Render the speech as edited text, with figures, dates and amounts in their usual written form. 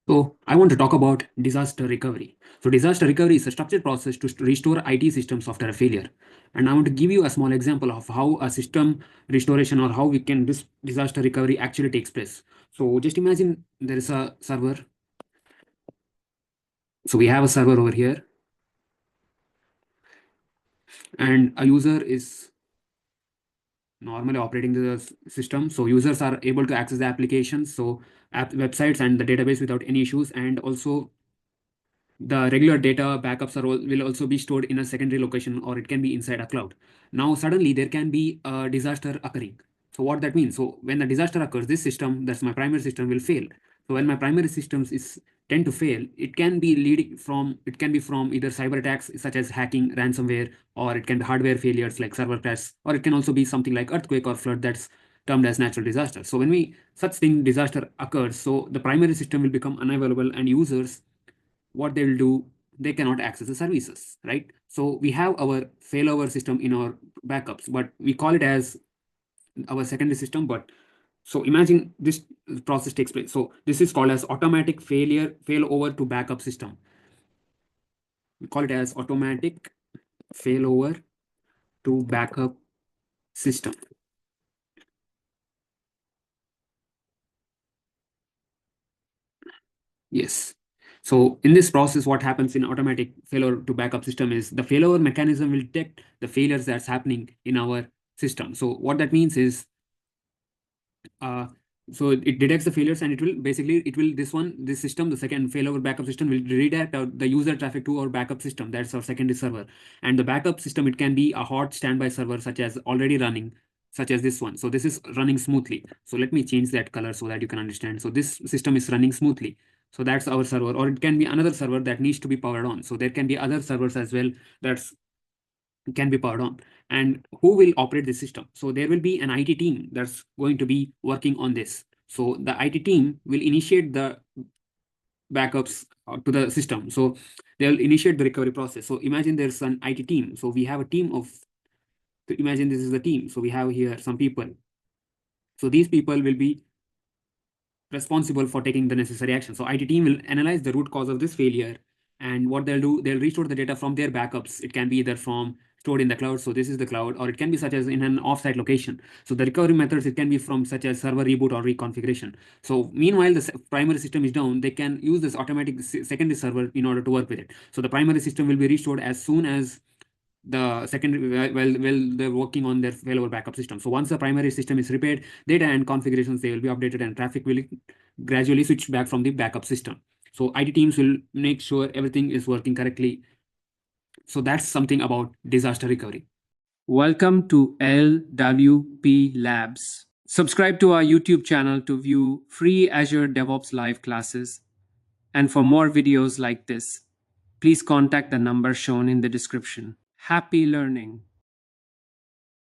So I want to talk about disaster recovery. So disaster recovery is a structured process to restore IT systems after a failure. And I want to give you a small example of how a system restoration or how we can this disaster recovery actually takes place. So just imagine there is a server. So we have a server over here and a user is normally operating the system. So users are able to access the applications, so websites and the database without any issues. And also the regular data backups will also be stored in a secondary location, or it can be inside a cloud. Now suddenly there can be a disaster occurring. So what that means, so when the disaster occurs, this system, that's my primary system, will fail. So when my primary systems is tend to fail, it can be from either cyber attacks such as hacking, ransomware, or it can be hardware failures like server crash, or it can also be something like earthquake or flood, that's termed as natural disaster. So when we such thing disaster occurs, so the primary system will become unavailable, and users, what they will do, they cannot access the services, right? So we have our failover system in our backups, but we call it as our secondary system. But so imagine this process takes place. So this is called as automatic failover to backup system. We call it as automatic failover to backup system. Yes. So in this process, what happens in automatic failure to backup system is the failover mechanism will detect the failures that's happening in our system. So what that means is, uh, so it detects the failures, and this system, the second failover backup system, will redirect the user traffic to our backup system. That's our secondary server. And the backup system, it can be a hot standby server such as already running, such as this one. So this is running smoothly. So let me change that color so that you can understand. So this system is running smoothly. So that's our server, or it can be another server that needs to be powered on. So there can be other servers as well that's can be powered on. And who will operate the system? So there will be an IT team that's going to be working on this. So the IT team will initiate the backups to the system. So they'll initiate the recovery process. So imagine there's an IT team. So we have a team of, so imagine this is the team. So we have here some people. So these people will be responsible for taking the necessary action. So IT team will analyze the root cause of this failure, and what they'll do, they'll restore the data from their backups. It can be either from stored in the cloud, so this is the cloud, or it can be such as in an offsite location. So the recovery methods, it can be from such as server reboot or reconfiguration. So meanwhile the primary system is down, they can use this automatic secondary server in order to work with it. So the primary system will be restored as soon as the secondary, well they're working on their failover backup system. So once the primary system is repaired, data and configurations, they will be updated, and traffic will gradually switch back from the backup system. So IT teams will make sure everything is working correctly. So that's something about disaster recovery. Welcome to LWP Labs. Subscribe to our YouTube channel to view free Azure DevOps live classes. And for more videos like this, please contact the number shown in the description. Happy learning!